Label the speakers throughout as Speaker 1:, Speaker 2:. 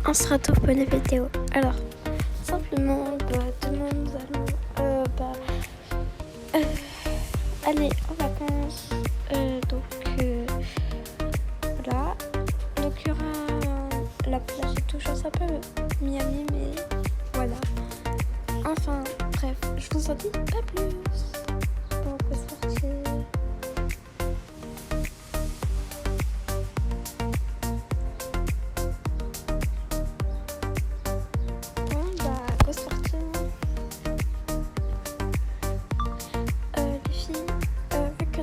Speaker 1: on se retrouve pour une vidéo. Alors, simplement, demain nous allons aller en vacances. Voilà. Donc il y aura la plage et tout. Je sais un peu Miami, mais voilà. Enfin, bref, je vous en dis pas plus. Donc, on va sortir.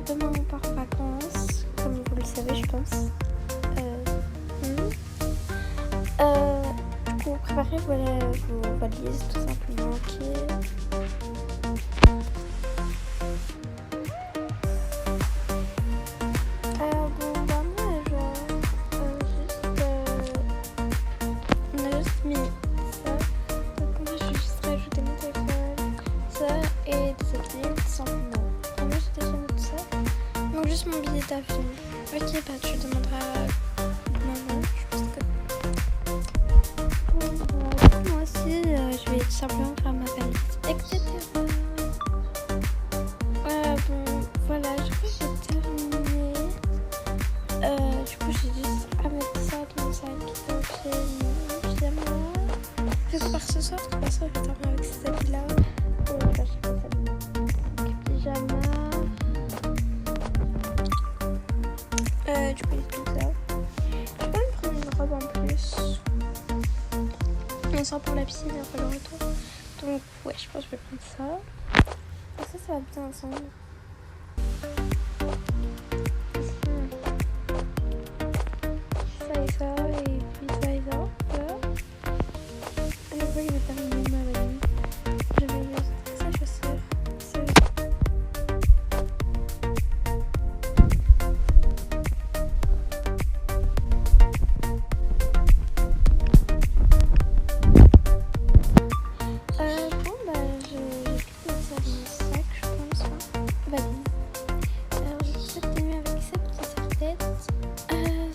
Speaker 1: Demain on part en vacances, comme vous le savez je pense. Du coup préparez vos valises tout simplement. On a juste mis ça. Donc moi je vais juste rajouter mon téléphone, ça et des applis tout simplement. Moi j'ai déjà mis tout ça. Donc juste mon billet d'avion. Ok, bah tu demanderas maman, je pense que... moi aussi, je vais tout simplement faire ma valise, etc. Bon, voilà, je crois que j'ai terminé. Du coup, j'ai juste à mettre ça dans mon sac. Donc, j'ai mis mon pyjama. Je vais faire ce soir, de toute façon, je vais dormir avec ces habits-là. Enfin, je sais pas ça. Pyjama. Du coup, il tout ça. Je vais pas me prendre une robe en plus. On sort pour la piscine et après le retour. Donc, ouais, je pense que je vais prendre ça. Et ça va bien ensemble. Ça et ça, et puis ça et ça. Voilà. Et après, je vais terminer ma valise. Je vais juste sa chaussure.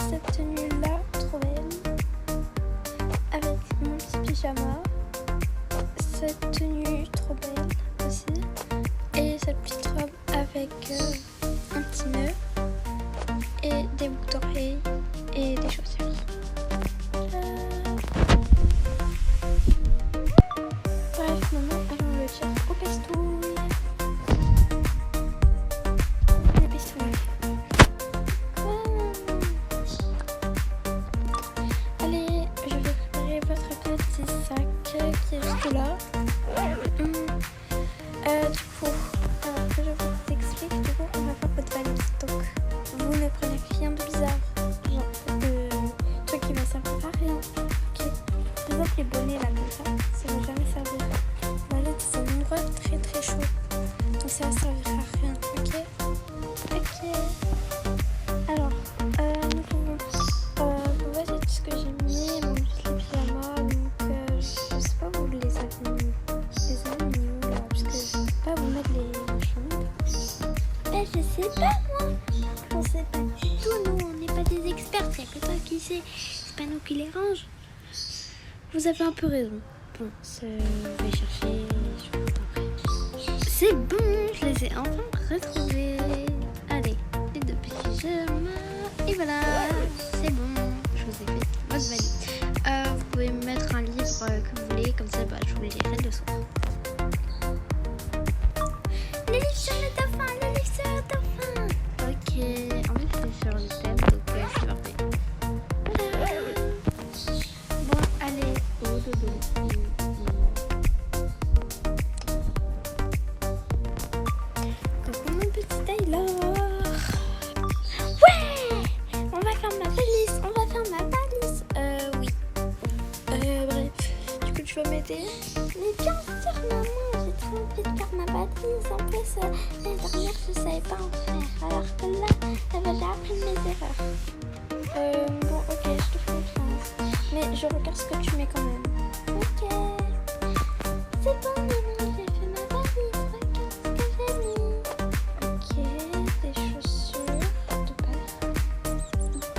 Speaker 1: Cette tenue là, trop belle, avec mon petit pyjama, cette tenue trop belle aussi, et cette petite robe avec un petit nœud et des boucles d'oreilles et des chaussures. Bref, maintenant allons le faire au pestouille. Qui est juste là. Du coup, que je vous explique, du coup, on va faire votre valise. Donc, vous ne prenez rien de bizarre, genre de truc qui va servir à rien. Ok. Par exemple, les bonnets là comme ça va jamais servir. Voilà, c'est un endroit très très chaud, donc ça va servir à rien. Ok. Ok. Alors, nous pouvons. Vous voyez tout ce que j'ai mis, mon petit pyjama. Je sais pas où les avez mis où là, parce que je peux pas vous mettre les machins. Je sais pas moi, on sait pas du tout, nous on n'est pas des experts, il n'y a que toi qui sais, c'est pas nous qui les range. Vous avez un peu raison. Bon, je vais chercher, je vous après. C'est bon, je les ai enfin retrouvés. Allez, les deux pyjamas, et voilà, c'est bon, je vous ai fait votre valise. Vous pouvez mettre un livre que vous voulez, comme ça je vous les lirai le soir. Les livres sur le dauphin, les livres sur le dauphin. Ok, en fait c'est sur le thème, donc c'est parfait. Bon, allez, au dodo. Donc mon petit Taylor. Ouais, on va faire ma valise, oui. Bref, du coup tu vas m'aider? Mais bien sûr maman, j'ai trop envie de faire ma valise. En plus, l'année dernière je savais pas en faire, alors que là, j'ai appris de mes erreurs. Bon ok, je te fais confiance, mais je regarde ce que tu mets quand même. Ok, c'est bon maman, j'ai fait ma valise, regarde ce que j'ai mis. Ok, des chaussures, deux paires,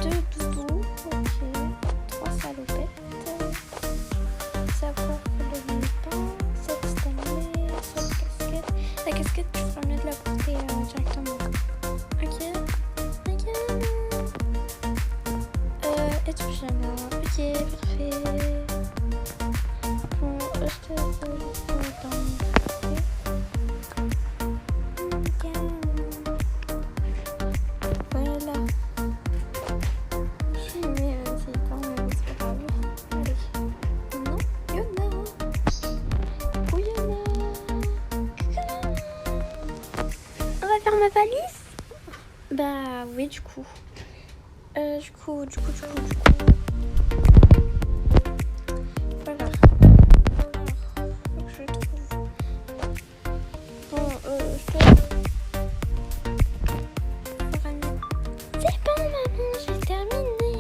Speaker 1: deux doudous, ok, trois salopettes. petit pyjama. Ok, parfait. Bon, je te laisse dormir. Voilà. Je mets c'est temps, mais c'est pas grave. Allez. Non, Yona. Oui, Yona. On va faire ma valise? Bah oui, du coup. Voilà. Alors, faut que je trouve. Bon, je te... C'est bon, maman, j'ai terminé.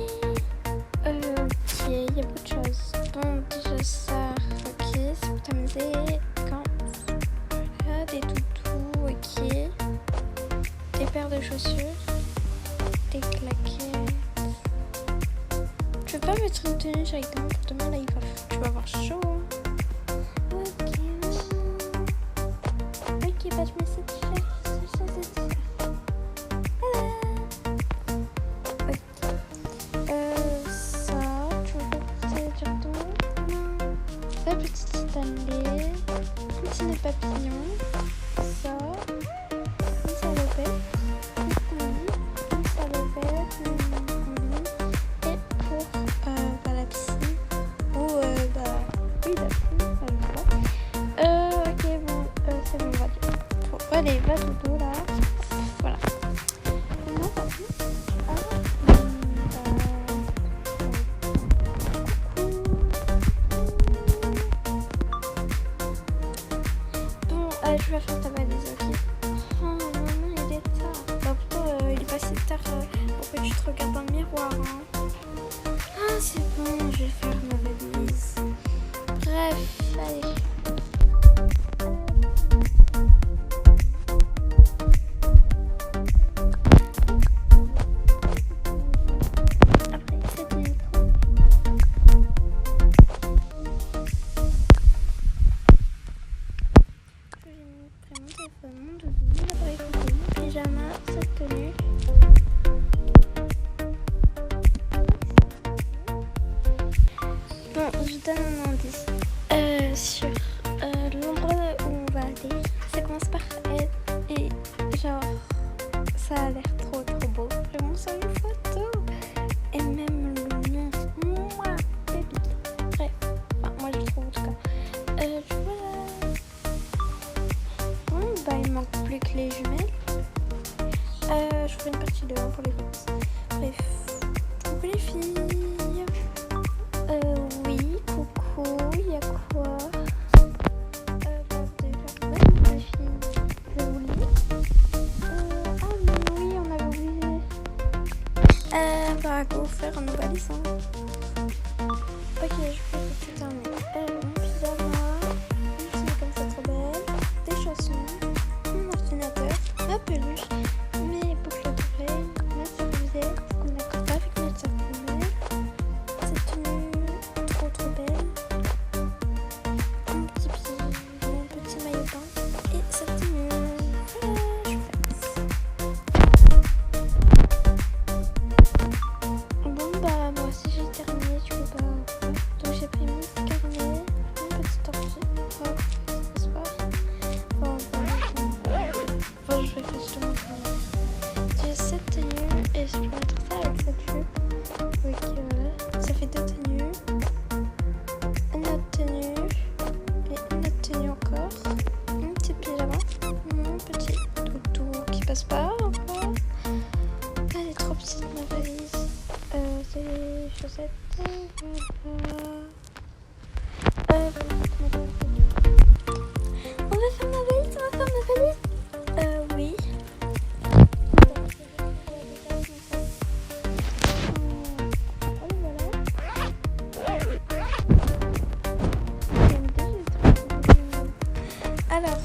Speaker 1: Ok, il y a beaucoup de choses. Bon, déjà ça, ok, c'est pour t'amuser. Quand voilà, des toutous, ok. Des paires de chaussures. Des claquettes. Je vais pas mettre une tenue avec toi pour demain, là, tu vas avoir chaud. Ok. Ok, bah je mets cette t-shirt. Ça, tu veux pas porter directement? La petite Stanley, petit nez papillon, ça, une salopette, une salopette, et pour la piscine, ou oui, la piscine, je crois. Ok, bon, c'est bon, on va dire. Bon, allez, va dodo là, voilà. Maintenant, par contre, je vais faire ta valise, ok? Oh maman, il est tard. Bah pourquoi il est passé tard pour que tu te regardes dans le miroir, hein? Ah c'est bon, je vais faire ma valise. Bref, allez. Après, c'est une mon doudou, l'appareil photo, mon pyjama, cette tenue. Bon, je donne un indice sur l'endroit où on va aller. Ça commence par L et genre ça a l'air trop beau. Vraiment sur une photo. Et même le nom, moi, pépite. Bref, enfin, moi je trouve en tout cas. Voilà. Bon, bah il manque plus que les jumelles. Je ferai une partie de 1 pour les filles. Bref, coucou les filles. Oui, coucou, il y a quoi? Les filles, je vous lis. Oui, on avait oublié. Bah, go faire un nouvel lycée. Ok, je vais tout terminer. Mon pyjama, une tenue comme ça trop belle, des chaussons, mon ordinateur, ma peluche, mes boucles d'oreilles, ma serviette, qu'on n'accorde pas avec notre savon, cette tenue trop belle, mon petit maillot blanc et cette tenue. Voilà, je passe. Bon bah moi aussi j'ai terminé, du coup bah donc j'ai pris mon carnet, une petite tortue, c'est pas bon, je vais faire justement j'ai cette tenue et je peux mettre ça avec cette jupe, donc ça fait 2 tenues, une autre tenue et une autre tenue encore, une petite pyjama, mon petit doudou qui passe pas encore. Elle est trop petite ma valise. C'est les chaussettes. Voilà. On va faire ma valise, oui. Alors,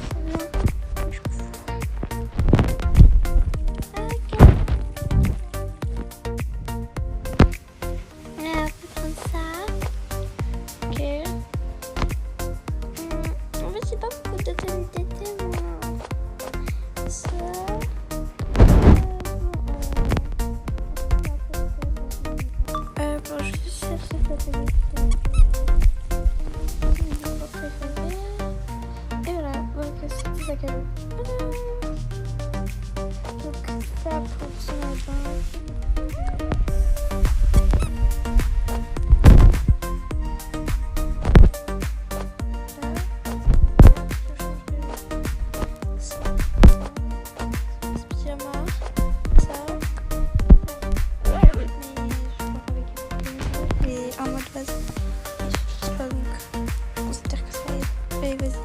Speaker 1: base. Et je sais pas, donc je considère que ça va être. Allez, vas-y.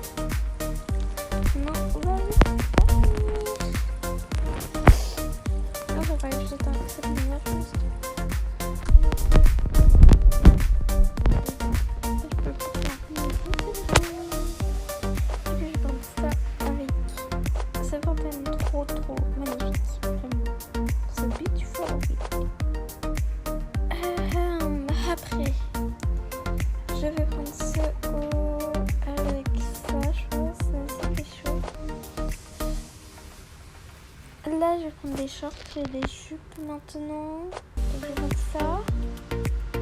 Speaker 1: Non, vas-y. Ah, ça va, je l'éteins cette lumière juste. Je peux pas faire mon téléphone. Et puis je pense ça avec. C'est vraiment trop magnifique. Vraiment. C'est beautiful. Après, je vais prendre ce haut avec ça, je pense. Ça fait chaud. Là, je vais prendre des shorts et des jupes maintenant. Donc, je vais prendre ça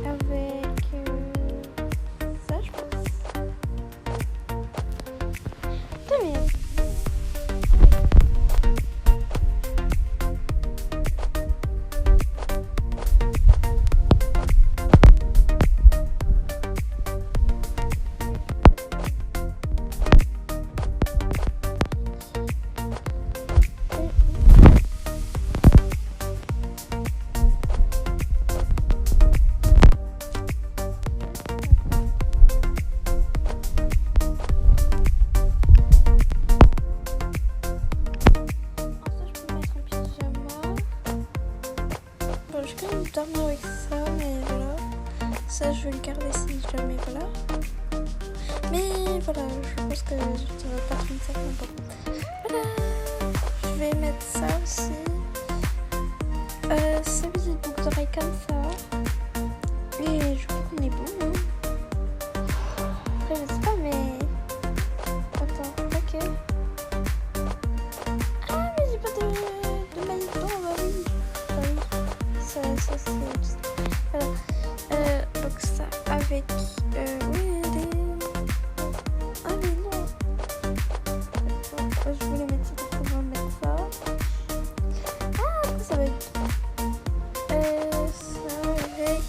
Speaker 1: avec ça, je pense. Très bien. Je vais quand même dormir avec ça, mais voilà. Ça, je vais le garder si jamais, voilà. Mais voilà, je pense que ça va pas trop me servir. Bon. Voilà. Je vais mettre ça aussi. Ces petites boucles d'oreilles comme ça. Et je crois qu'on est bon, hein. Après, je sais pas, mais... Attends, ok. Ah, mais j'ai pas de maillot de bain, bah oui. Bah oui. Ça c'est... Voilà. Donc ça avec... oui, ah mais non. Attends, je voulais mettre ça, donc on va mettre ça. Ah, après ça va être... ça avec...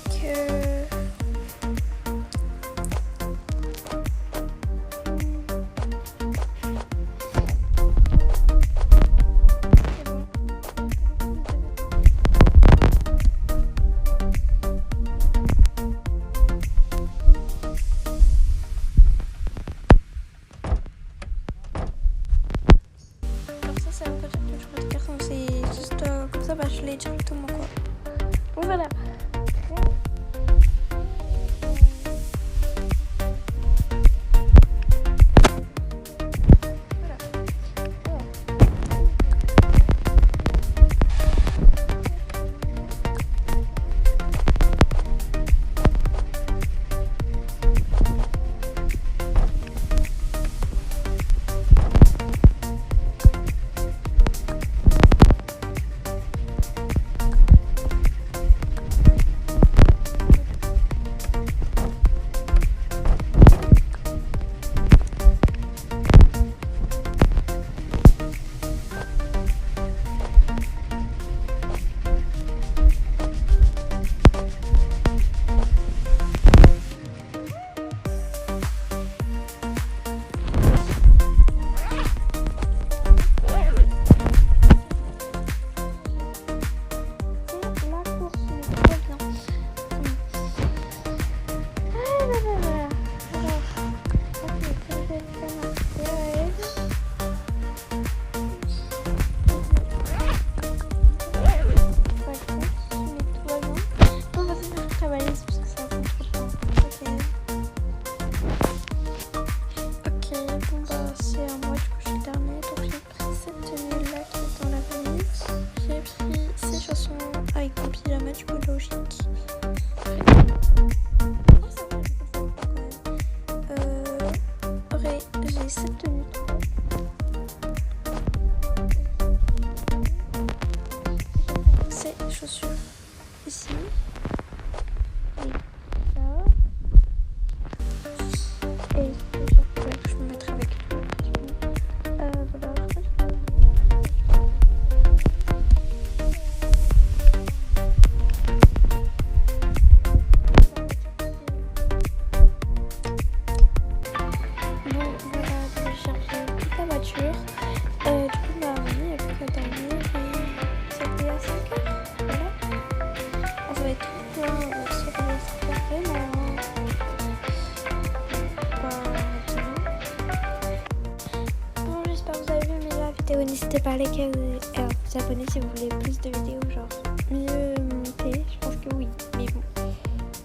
Speaker 1: vidéo. N'hésitez pas à liker et à vous abonner si vous voulez plus de vidéos, genre mieux montées. Je pense que oui, mais bon,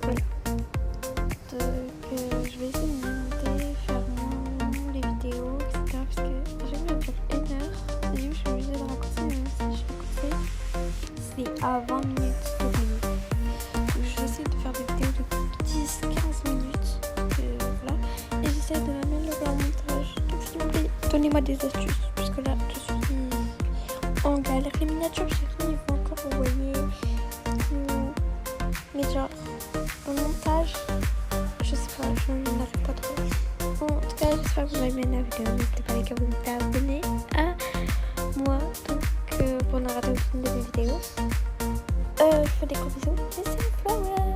Speaker 1: voilà. Donc je vais essayer de mieux monter, faire moins les vidéos, etc. Parce que j'aime bien faire 1 heure. Et du coup, je suis obligée de raccourcir, même si je raccourcis, c'est à 20 minutes. Donc, je vais essayer de faire des vidéos de 10-15 minutes. Voilà. Et j'essaie de m'améliorer en montage. Donc s'il vous plaît, donnez-moi des astuces. Puisque là, je suis en galère. Les miniatures, chérie, il faut encore envoyer. Mais genre, en montage, je sais pas, je n'arrive pas trop. Bon, en tout cas, j'espère que vous avez aimé la vidéo. N'hésitez pas à vous abonner à moi. Donc, pour ne rater aucune de mes vidéos. Je fais des gros bisous. Et c'est Flora.